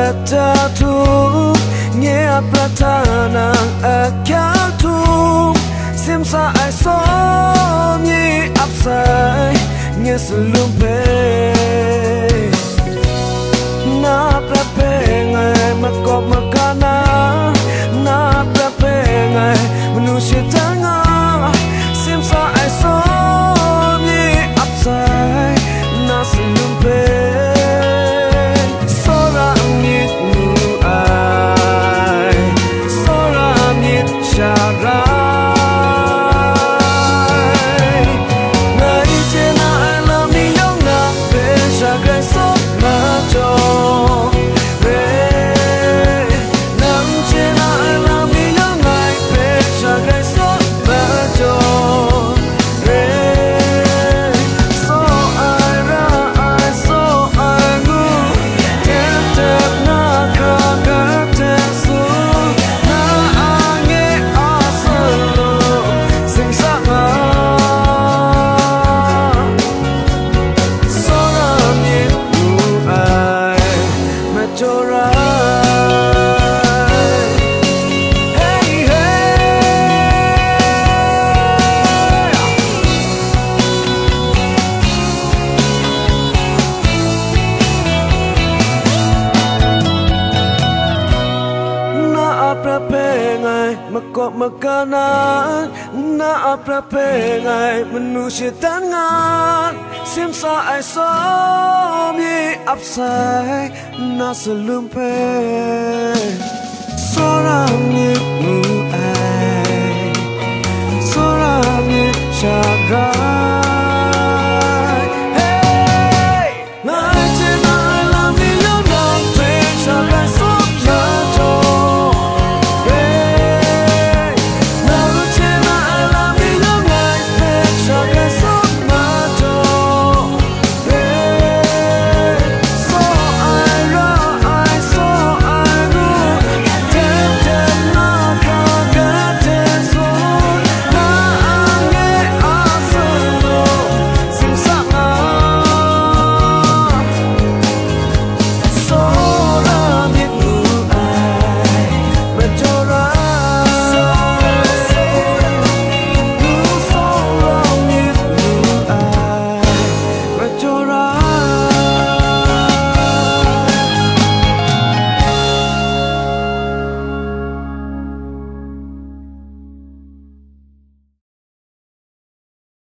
better tu nghe pratana akal tu simsa ai so ni upside nghe selum pe na prape ngai makop makana na prape ngai manusia tanga simsa ai so ni upside na selum pe makop makanan na aprape ngai manusia tangan simsa ai so mi upside na selumpe seorang ibu